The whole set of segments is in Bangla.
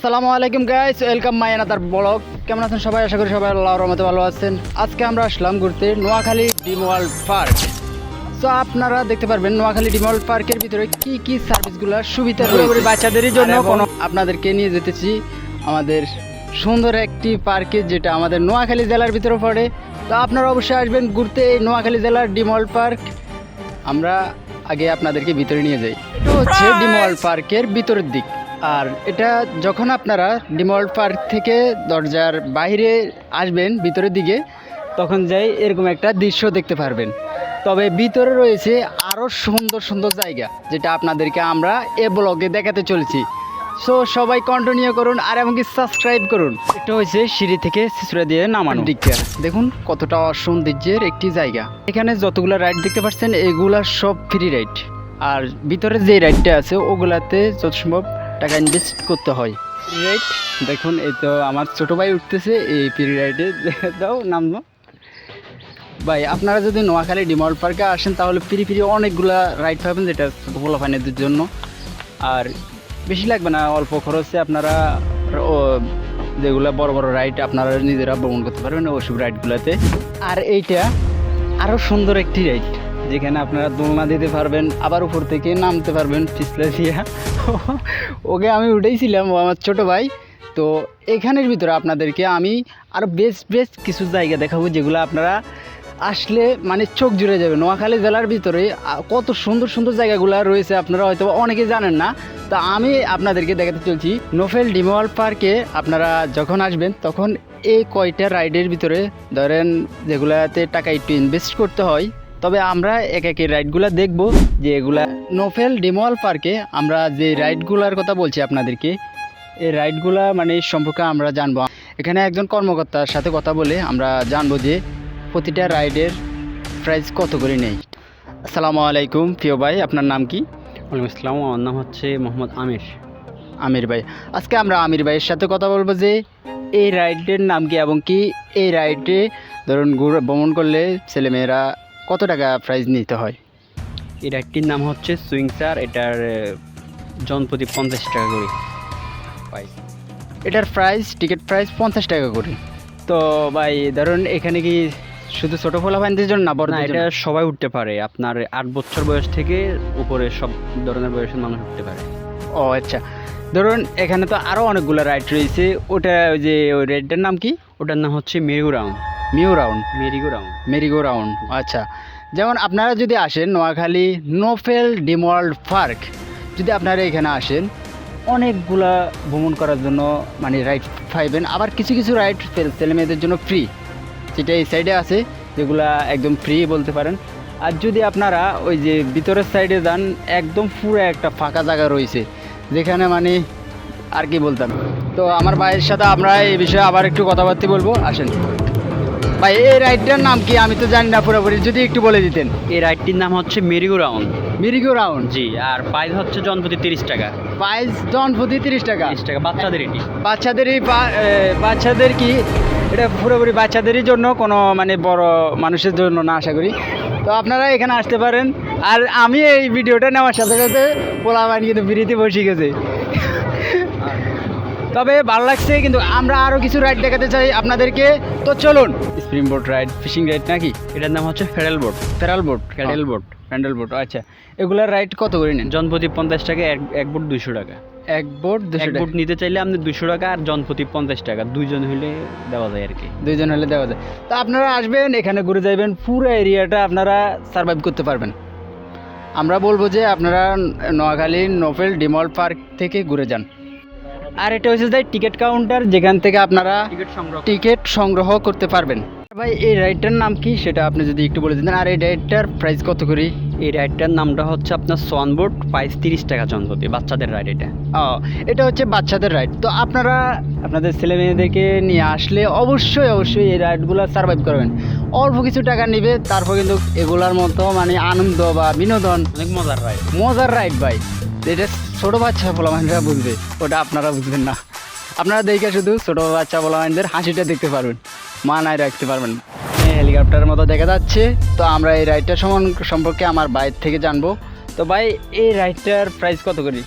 আসসালামু আলাইকুম guys, welcome my another blog. কেমন আছেন সবাই? আশা করি সবাই আল্লাহর রহমতে ভালো আছেন। আজকে আমরা আসলাম ঘুরতে নোয়াখালী ড্রিম ওয়ার্ল্ড পার্ক। তো আপনারা দেখতে পারবেন নোয়াখালী ড্রিম ওয়ার্ল্ড পার্কের ভিতরে কি কি সার্ভিসগুলো সুবিধা রয়েছে বাচ্চাদেরই জন্য। আপনাদেরকে নিয়ে যেতেছি আমাদের সুন্দর একটি পার্কে, যেটা আমাদের নোয়াখালী জেলার ভিতরে পড়ে। তো আপনারা অবশ্যই আসবেন ঘুরতে এই নোয়াখালী জেলার ড্রিম ওয়ার্ল্ড পার্ক। আমরা আগে আপনাদেরকে ভিতরে নিয়ে যাই। এটা হচ্ছে ড্রিম ওয়ার্ল্ড পার্কের ভিতরের দিক। আর এটা যখন আপনারা ড্রিম ওয়ার্ল্ড পার্ক থেকে দরজার বাইরে আসবেন ভিতরের দিকে, তখন যাই এরকম একটা দৃশ্য দেখতে পারবেন। তবে ভিতরে রয়েছে আরও সুন্দর সুন্দর জায়গা, যেটা আপনাদেরকে আমরা এ ব্লগে দেখাতে চলেছি। সো সবাই কন্টিনিউ করুন আর এমনকি সাবস্ক্রাইব করুন। এটা হয়েছে সিঁড়ি থেকে শিশুরা দিয়ে নামানো দিকটা। দেখুন কতটা সৌন্দর্যের একটি জায়গা। এখানে যতগুলো রাইড দেখতে পাচ্ছেন এগুলা সব ফ্রি রাইড। আর ভিতরে যে রাইডটা আছে ওগুলাতে যত সম্ভব টাকা ইনভেস্ট করতে হয়। ফ্রি রাইড দেখুন, এই তো আমার ছোটো ভাই উঠতেছে এই ফ্রি রাইডে। দাও নামবো ভাই। আপনারা যদি নোয়াখালী ড্রিম ওয়ার্ল্ড পার্কে আসেন তাহলে ফ্রি অনেকগুলা রাইড পাবেন, যেটা ছোটো ফাইনাদের জন্য। আর বেশি লাগবে না, অল্প খরচে আপনারা যেগুলো বড় বড় রাইড আপনারা নিজেরা ভ্রমণ করতে পারবেন ওইসব রাইডগুলোতে। আর এইটা আরও সুন্দর একটি রাইড, যেখানে আপনারা দোলনা দিতে পারবেন, আবার উপর থেকে নামতে পারবেন পিছলে দিয়া। ওকে আমি উঠেইছিলাম, ও আমার ছোটো ভাই। তো এখানের ভিতরে আপনাদেরকে আমি আরও বেস্ট কিছু জায়গা দেখাবো, যেগুলো আপনারা আসলে মানে চোখ জুড়ে যাবে। নোয়াখালী জেলার ভিতরে কত সুন্দর সুন্দর জায়গাগুলো রয়েছে, আপনারা হয়তো অনেকে জানেন না। তা আমি আপনাদেরকে দেখাতে চলছি নোয়াখালী ড্রিম ওয়ার্ল্ড পার্কে। আপনারা যখন আসবেন তখন এই কয়টা রাইডের ভিতরে ধরেন যেগুলাতে টাকা একটু ইনভেস্ট করতে হয়। তবে আমরা এক রাইডগুলো দেখব, যে এগুলা নোয়াখালী ড্রিম ওয়ার্ল্ড পার্কে আমরা যে রাইডগুলোর কথা বলছি আপনাদেরকে, এই রাইডগুলা মানে সম্পর্কে আমরা জানবো। এখানে একজন কর্মকর্তার সাথে কথা বলে আমরা জানবো যে প্রতিটা রাইডের প্রাইস কত করে নেই। আসসালামু আলাইকুম প্রিয় ভাই, আপনার নাম কি? ওয়ালাইকুম আসসালাম, আমার নাম হচ্ছে মোহাম্মদ আমির। আমির ভাই, আজকে আমরা আমির ভাইয়ের সাথে কথা বলবো যে এই রাইডের নাম কি, এবং কি এই রাইডে ধরুন ভ্রমণ করলে ছেলেমেয়েরা কত টাকা প্রাইস নিতে হয়। এই রাইডটির নাম হচ্ছে সুইং স্টার। এটার জনপ্রতি 50 টাকা করে প্রাইস। এটার প্রাইস টিকিট প্রাইস 50 টাকা করে। তো ভাই ধরুন এখানে কি শুধু ছোটো পোলাপানদের জন্য না, বড়? এটা সবাই উঠতে পারে, আপনার 8 বছর বয়স থেকে উপরে সব ধরনের বয়সের মানুষ উঠতে পারে। ও আচ্ছা, ধরুন এখানে তো আরও অনেকগুলো রাইড রয়েছে। ওটা ওই যে ওই রাইডটার নাম কি? ওটার নাম হচ্ছে মেরিগো রাউন্ড। মেরিগো রাউন্ড আচ্ছা। যেমন আপনারা যদি আসেন Noakhali Noakhali dream world park, যদি আপনারা এখানে আসেন অনেকগুলা ভ্রমণ করার জন্য মানে রাইড পাইবেন। আবার কিছু কিছু রাইড ছেলে মেয়েদের জন্য ফ্রি, যেটা এই সাইডে আছে, যেগুলা একদম ফ্রি বলতে পারেন। আর যদি আপনারা ওই যে ভিতরের সাইডে যান, একদম পুরো একটা ফাঁকা জায়গা রয়েছে, যেখানে মানে আর কি বলতাম। তো আমার ভাইয়ের সাথে আমরা এই বিষয়ে আবার একটু কথাবার্তা বলবো, আসেন ভাই। এই রাইডটার নাম কি আমি তো জানি না পুরোপুরি, যদি একটু বলে দিতেন। এই রাইডটির নাম হচ্ছে মেরিগো রাউন্ড। মেরিগো রাউন্ড, জি। আর প্রাইস হচ্ছে জনপ্রতি 30 টাকা। প্রাইস জনপ্রতি 30 টাকা। বাচ্চাদের এটি। বাচ্চাদের কি এটা পুরোপুরি বাচ্চাদেরই জন্য, কোনো মানে বড় মানুষের জন্য না আশা করি। তো আপনারা এখানে আসতে পারেন। আর আমি এই ভিডিওটা নেওয়ার সাথে সাথে পোলাপান কিন্তু বিরিতে বসে গেছে। তবে ভালো লাগছে, কিন্তু আমরা আরও কিছু রাইড দেখাতে চাই আপনাদেরকে। তো চলুন, spring boat ride, fishing ride নাকি? এটার নাম হচ্ছে ফেডারেল বোট। প্যান্ডেল বোট আচ্ছা। এগুলার রাইড কত করে নেন? জনপ্রতি 50 টাকা। এক বোট 200 টাকা। এক বোট 200 টাকা। বোট নিতে চাইলে আপনি 200 টাকা, আর জনপ্রতি 50 টাকা। দুইজন হলে দেওয়া যায় আর কি। দুইজন হলে দেওয়া যায়। তো আপনারা আসবেন, এখানে ঘুরে যাবেন, পুরো এরিয়াটা আপনারা সার্ভাইভ করতে পারবেন। আমরা বলবো যে আপনারা Noakhali Noakhali dream world park থেকে ঘুরে যান। আর এটা হচ্ছে যে টিকিট কাউন্টার, যেখান থেকে আপনারা টিকিট সংগ্রহ করতে পারবেন। ভাই এই রাইডটার নাম কি সেটা আপনি যদি একটু বলে দিতেন। আর এই রাইডটার প্রাইস কত করে? এই রাইডটার নামটা হচ্ছে আপনার সোয়ান বোট। প্রাইস 30 টাকা জনপ্রতি। বাচ্চাদের রাইড এটা। এটা হচ্ছে বাচ্চাদের রাইড। তো আপনারা আপনাদের ছেলে মেয়েদেরকে নিয়ে আসলে অবশ্যই এই রাইডগুলো সার্ভাইভ করবেন। অল্প কিছু টাকা নেবে, তারপর কিন্তু এগুলার মতো মানে আনন্দ বা বিনোদন, অনেক মজার রাইড ভাই। এটা ছোটো বাচ্চা পোলাপানরা বুঝবে, ওটা আপনারা বুঝবেন না। আপনারা দেখে শুধু ছোটো বাচ্চা পোলাপানদের হাসিটা দেখতে পারবেন, মানায় রাখতে পারবেন। হেলিকপ্টারের মতো দেখা যাচ্ছে। তো আমরা এই রাইডটার সম্পর্কে আমার বাইর থেকে জানবো। তো ভাই এই রাইডটার প্রাইস কত করে?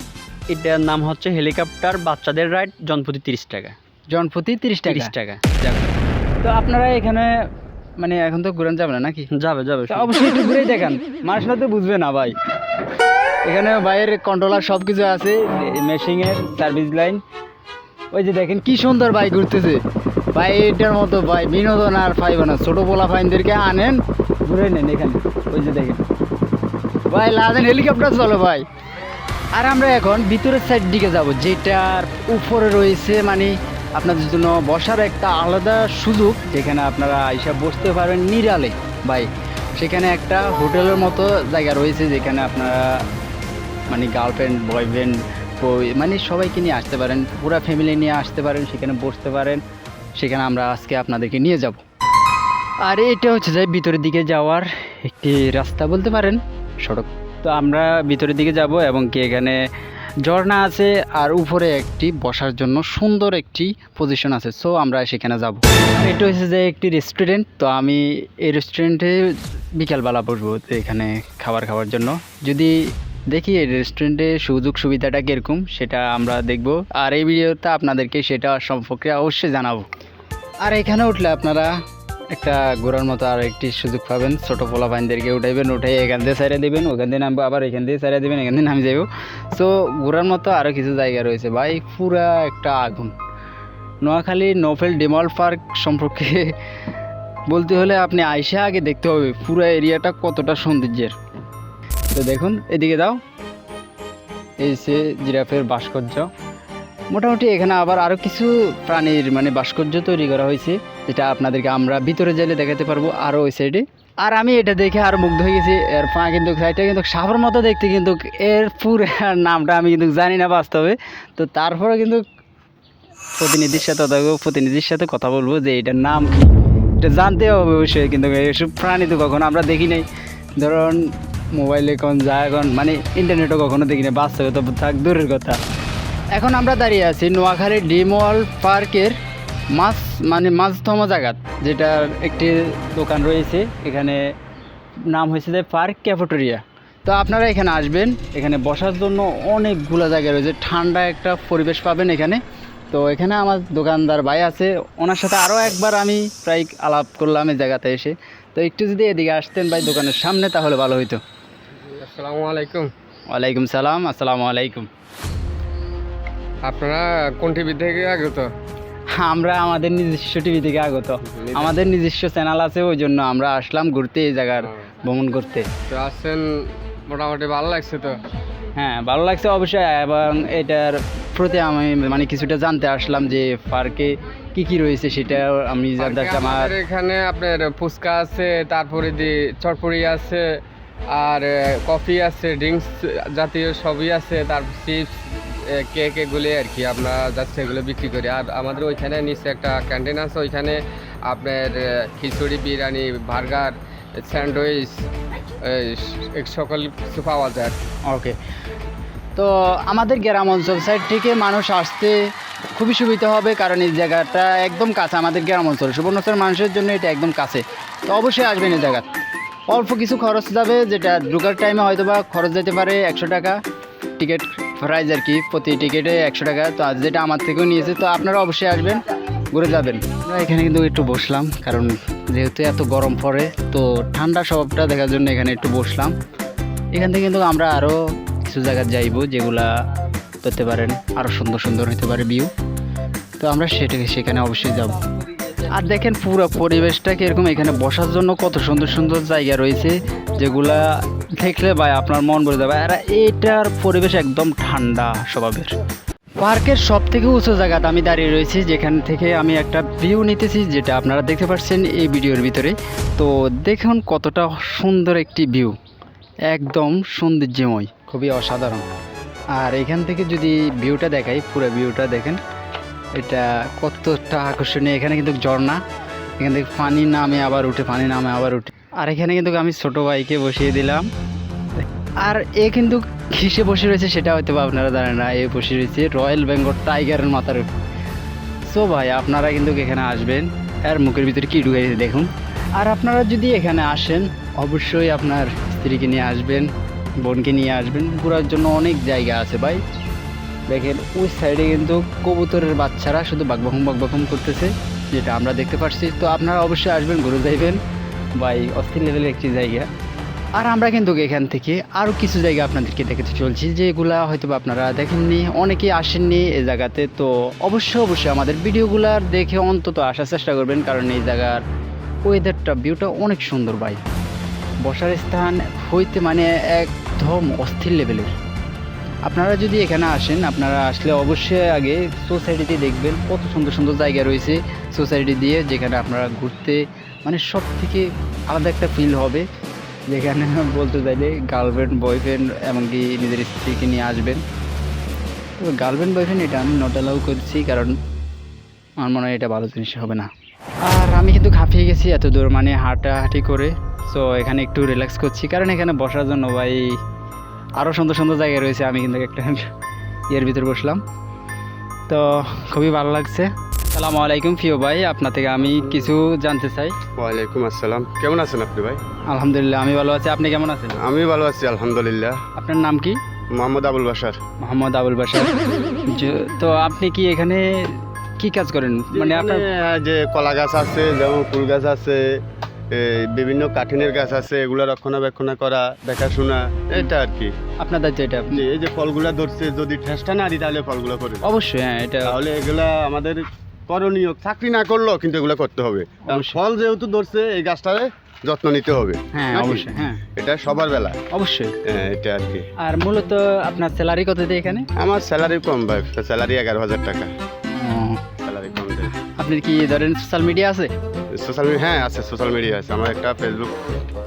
এটার নাম হচ্ছে হেলিকপ্টার বাচ্চাদের রাইড, জনপ্রতি 30 টাকা। জনপ্রতি 30 টাকা। 30 টাকা যাবে। তো আপনারা এখানে মানে এখন তো ঘুরান যাবে না নাকি? যাবে যাবে তো অবশ্যই একটু ঘুরেই দেখান, মানুষরা তো বুঝবে না ভাই। এখানে বাইরের কন্ট্রোলার সব কিছু আছে, মেশিনের সার্ভিস লাইন। ওই যে দেখেন কি সুন্দর ভাই ঘুরতেছে ভাই, এটার মতো ভাই বিনোদন আর পাইবে না। ছোটো পোলা ফাইনদেরকে আনেন, ঘুরে নেন এখানে। ওই যে দেখেন ভাই লাদেন হেলিকপ্টার চলো ভাই। আর আমরা এখন ভিতরের সাইড দিকে যাব, যেটার উপরে রয়েছে মানে আপনাদের জন্য বসার একটা আলাদা সুযোগ, যেখানে আপনারা আইসা বসতে পারবেন নিরালে ভাই। সেখানে একটা হোটেলের মতো জায়গা রয়েছে, যেখানে আপনারা মানে গার্লফ্রেন্ড বয়ফ্রেন্ড মানে সবাইকে নিয়ে আসতে পারেন, পুরো ফ্যামিলি নিয়ে আসতে পারেন, সেখানে বসতে পারেন। সেখানে আমরা আজকে আপনাদেরকে নিয়ে যাব। আর এটা হচ্ছে যে ভিতরের দিকে যাওয়ার একটি রাস্তা বলতে পারেন, সড়ক। তো আমরা ভিতরের দিকে যাব এবং কি এখানে ঝর্ণা আছে আর উপরে একটি বসার জন্য সুন্দর একটি পজিশন আছে। সো আমরা সেখানে যাব। আর এটা হচ্ছে যে একটি রেস্টুরেন্ট। তো আমি এই রেস্টুরেন্টে বিকালবেলা বসবো তো এখানে খাওয়ার জন্য। যদি দেখি এই রেস্টুরেন্টে সুযোগ সুবিধাটা কীরকম সেটা আমরা দেখব, আর এই ভিডিওতে আপনাদেরকে সেটা সম্পর্কে অবশ্যই জানাবো। আর এখানে উঠলে আপনারা একটা ঘোরার মতো আর একটি সুযোগ পাবেন। ছোটো পোলা পাইনদেরকে উঠাইবেন, উঠাই এখান দিয়ে সাইডে দেবেন, ওখান দিয়ে নামবো, আবার এখান দিয়ে সাইডে দেবেন, এখান দিয়ে নামে যাবো। সো ঘোরার মতো আরও কিছু জায়গা রয়েছে ভাই, পুরা একটা আগুন। নোয়াখালী নৌফেল ডিমল পার্ক সম্পর্কে বলতে হলে আপনি আইসা আগে দেখতে হবে পুরো এরিয়াটা কতটা সৌন্দর্যের। তো দেখুন এদিকে দাও, এই সে জিরাফের ভাস্কর্য। মোটামুটি এখানে আবার আরও কিছু প্রাণীর মানে ভাস্কর্য তৈরি করা হয়েছে, যেটা আপনাদেরকে আমরা ভিতরে যাইলে দেখাতে পারবো আরও ওই সাইডে। আর আমি এটা দেখে আরও মুগ্ধ হয়ে গেছি। এর পা কিন্তু সাইডটা কিন্তু সাপের মতো দেখতে, কিন্তু এর পুরো নামটা আমি কিন্তু জানি না বাস্তবে। তো তারপরে কিন্তু প্রতিনিধির সাথে কথা বলবো যে এটার নাম কি, এটা জানতে হবে অবশ্যই। কিন্তু এসব প্রাণী তো কখনো আমরা দেখি নাই, ধরুন মোবাইলে কখন যায়, এখন মানে ইন্টারনেটও কখনো দেখি না, বাস্তবে তো থাক দূরের কথা। এখন আমরা দাঁড়িয়ে আছি নোয়াখালী ডিমল পার্কের মাঝতম জায়গা, যেটার একটি দোকান রয়েছে। এখানে নাম হয়েছে যে পার্ক ক্যাফেটেরিয়া। তো আপনারা এখানে আসবেন, এখানে বসার জন্য অনেকগুলো জায়গা রয়েছে, ঠান্ডা একটা পরিবেশ পাবেন এখানে। তো এখানে আমার দোকানদার ভাই আছে, ওনার সাথে আরও একবার আমি প্রায় আলাপ করলাম এই জায়গাতে এসে। তো একটু যদি এদিকে আসতেন ভাই দোকানের সামনে তাহলে ভালো হইতো। আসসালামু আলাইকুম। ওয়ালাইকুম সালাম। আসসালামু আলাইকুম। আপনারা কোন টিভি থেকে আগত? আমরা আমাদের নিজস্ব টিভি থেকে আগত, আমাদের নিজস্ব চ্যানেল আছে, ওই জন্য আমরা আসলাম ঘুরতে, এই জায়গার ভ্রমণ করতে। তো আসছেন, মোটামুটি ভালো লাগছে তো? হ্যাঁ ভালো লাগছে অবশ্যই, এবং এটার প্রতি আমি মানে কিছুটা জানতে আসলাম যে পার্কে কি কি রয়েছে সেটা আমি জানতে আসলাম। আর আমাদের এখানে আপনার ফুচকা আছে, তারপরে চটপড়ি আছে, আর কফি আছে, ড্রিঙ্কস জাতীয় সবই আছে, তারপর চিপস কেক এগুলি আর কি আমরা যাচ্ছে এগুলো বিক্রি করি। আর আমাদের ওইখানে নিচে একটা ক্যান্টিন আছে, ওইখানে আপনার খিচুড়ি, বিরিয়ানি, বার্গার, স্যান্ডউইচ সকল কিছু পাওয়া যায়। ওকে, তো আমাদের গ্রাম অঞ্চল সাইড থেকে মানুষ আসতে খুবই সুবিধা হবে, কারণ এই জায়গাটা একদম কাছে আমাদের গ্রাম অঞ্চল, সুবর্ণচর মানুষের জন্য এটা একদম কাছে। তো অবশ্যই আসবেন এই জায়গা। অল্প কিছু খরচ যাবে, যেটা ঢোকার টাইমে হয়তো বা খরচ যেতে পারে 100 টাকা টিকিট প্রাইস আর কি, প্রতি টিকিটে 100 টাকা। তো আজ যেটা আমার থেকেও নিয়েছে, তো আপনারা অবশ্যই আসবেন, ঘুরে যাবেন। আমরা এখানে কিন্তু একটু বসলাম, কারণ যেহেতু এত গরম পড়ে, তো ঠান্ডা স্বভাবটা দেখার জন্য এখানে একটু বসলাম। এখান থেকে কিন্তু আমরা আরও কিছু জায়গায় যাইবো, যেগুলা করতে পারেন আরও সুন্দর সুন্দর হতে পারে ভিউ। তো আমরা সেখানে অবশ্যই যাব। আর দেখেন পুরো পরিবেশটা কীরকম, এখানে বসার জন্য কত সুন্দর সুন্দর জায়গা রয়েছে, যেগুলা দেখলে ভাই আপনার মন ভরে যাবে। আর এটার পরিবেশ একদম ঠান্ডা স্বভাবের। পার্কের সব থেকে উঁচু জায়গাতে আমি দাঁড়িয়ে রয়েছি, যেখান থেকে আমি একটা ভিউ নিতেছি, যেটা আপনারা দেখতে পাচ্ছেন এই ভিডিওর ভিতরে। তো দেখুন কতটা সুন্দর একটি ভিউ, একদম সৌন্দর্যময়, খুবই অসাধারণ। আর এখান থেকে যদি ভিউটা দেখাই, পুরো ভিউটা দেখেন, এটা কতটা আকর্ষণীয়। এখানে কিন্তু ঝর্ণা, এখান থেকে পানি নামে আবার উঠে, পানি নামে আবার উঠে। আর এখানে কিন্তু আমি ছোটো ভাইকে বসিয়ে দিলাম। আর এ কিন্তু কিসে বসে রয়েছে সেটা হয়তো আপনারা জানেন না, এ বসে রয়েছে রয়্যাল বেঙ্গল টাইগারের মাথার উপর। সো ভাই আপনারা কিন্তু এখানে আসবেন, আর মুখের ভিতরে কী ঢুকাইছে দেখুন। আর আপনারা যদি এখানে আসেন অবশ্যই আপনার স্ত্রীকে নিয়ে আসবেন, বোনকে নিয়ে আসবেন, ঘোরার জন্য অনেক জায়গা আছে ভাই। দেখেন ওই সাইডে কিন্তু কবুতরের বাচ্চারা শুধু বাকবাকুম করতেছে, যেটা আমরা দেখতে পাচ্ছি। তো আপনারা অবশ্যই আসবেন, ঘুরে যাইবেন ভাই, অস্থির লেভেলের একটি জায়গা। আর আমরা কিন্তু এখান থেকে আরও কিছু জায়গা আপনাদেরকে দেখাতে চলছি, যেগুলা হয়তো বা আপনারা দেখেননি, অনেকেই আসেননি এই জায়গাতে। তো অবশ্যই আমাদের ভিডিওগুলার দেখে অন্তত আসার চেষ্টা করবেন, কারণ এই জায়গার ওয়েদারটা, ভিউটা অনেক সুন্দর ভাই। বসার স্থান হইতে মানে একদম অস্থির লেভেলের। আপনারা যদি এখানে আসেন, আপনারা আসলে অবশ্যই আগে সোসাইটিতে দেখবেন কত সুন্দর সুন্দর জায়গা রয়েছে সোসাইটি দিয়ে, যেখানে আপনারা ঘুরতে মানে সব থেকে আলাদা একটা ফিল হবে। যেখানে বলতে চাইলে গার্লফ্রেন্ড বয়ফ্রেন্ড এমনকি নিজের স্ত্রীকে নিয়ে আসবেন। তো গার্লফ্রেন্ড বয়ফ্রেন্ড এটা আমি নট অ্যালাউ করছি, কারণ আমার মনে হয় এটা ভালো জিনিস হবে না। আর আমি কিন্তু হাঁপিয়ে গেছি এত দূর মানে হাঁটাহাঁটি করে। সো এখানে একটু রিল্যাক্স করছি, কারণ এখানে বসার জন্য ভাই আরও সুন্দর সুন্দর জায়গা রয়েছে। আমি কিন্তু একটা ইয়ের ভিতরে বসলাম, তো খুবই ভালো লাগছে। আসসালামু আলাইকুম প্রিয় ভাই, আপনার থেকে আমি কিছু জানতে চাই। ওয়ালাইকুম আসসালাম, কেমন আছেন আপনি ভাই? আলহামদুলিল্লাহ আমি ভালো আছি, আপনি কেমন আছেন? আমি ভালো আছি আলহামদুলিল্লাহ। আপনার নাম কি? মোহাম্মদ আবুল বাশার। মোহাম্মদ আবুল বাশার। তো আপনি কি এখানে কি কাজ করেন? মানে আপনার যে কলা গাছ আছে, যেমন ফুল গাছ আছে, বিভিন্ন কাঠিনের গাছ আছে, এগুলো রক্ষণাবেক্ষণ করা, দেখাশোনা, এটা আর কি আপনার দায়িত্ব এটা? যে এই যে ফলগুলা ধরছে, যদি ঠেসটা না দিই তাহলে ফলগুলো করে অবশ্যই, হ্যাঁ এটা তাহলে এগুলা আমাদের করণীয়। চাকরি না করলেও কিন্তু এগুলো করতে হবে, কারণ ফল যেহেতু ধরছে এই গাছটারে যত্ন নিতে হবে। হ্যাঁ নাকি? অবশ্যই, হ্যাঁ এটা সবার বেলা, অবশ্যই। হ্যাঁ এটা আর কি। আর মূলত আপনার স্যালারি কত দেয় এখানে? আমার স্যালারি কম ভাই, স্যালারি 11,000 টাকা ও, স্যালারি কম দেয়। আপনার কি ধরেন সোশ্যাল মিডিয়া আছে? সোশ্যাল মিডিয়া, হ্যাঁ আছে, সোশ্যাল মিডিয়া আছে। আমার একটা ফেসবুক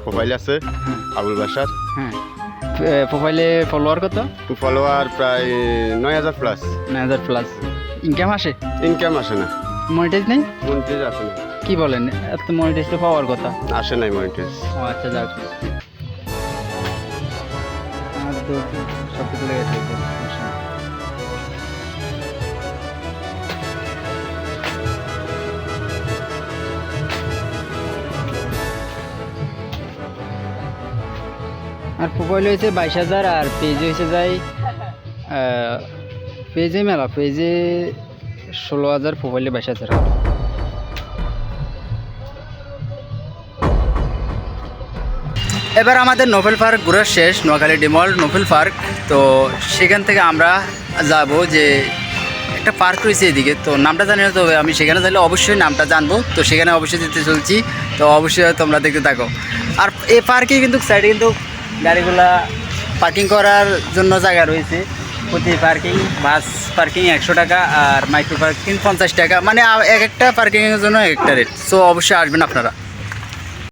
প্রোফাইল আছে, আবুল বাশার। হ্যাঁ, প্রোফাইলে ফলোয়ার কত? ফলোয়ার প্রায় 9,000 প্লাস। 9,000 প্লাস। ইনকাম আসে? ইনকাম আসে না, মনিটাইজ নেই? মনিটাইজ আসে না। কি বলেন, এত মনিটাইজ তো পাওয়ার কথা। আসে নাই মনিটাইজ। ও আচ্ছা, যাক আর তো সব কিছু লেগে থাকবে। আর প্রোফাইল হয়েছে 22,000, আর পেজে হয়েছে যাই পেজে মেলা, পেজে 16,000, প্রোফাইলে 22,000। এবার আমাদের নোবেল পার্ক ঘোরা শেষ, নোয়াখালী ডিমল নোবেল পার্ক। তো সেখান থেকে আমরা যাব যে একটা পার্ক রয়েছে এদিকে, তো নামটা জানি না, তবে আমি সেখানে যাইলে অবশ্যই নামটা জানবো। তো সেখানে অবশ্যই যেতে চলছি, তো অবশ্যই তোমরা দেখতে থাকো। আর এই পার্কে কিন্তু সাইডে কিন্তু গাড়িগুলা পার্কিং করার জন্য জায়গা রয়েছে। প্রতি পার্কিং, বাস পার্কিং 100 টাকা, আর মাইক্রো পার্কিং 50 টাকা, মানে এক একটা পার্কিংয়ের জন্য এক একটা রেট। সো অবশ্যই আসবেন আপনারা।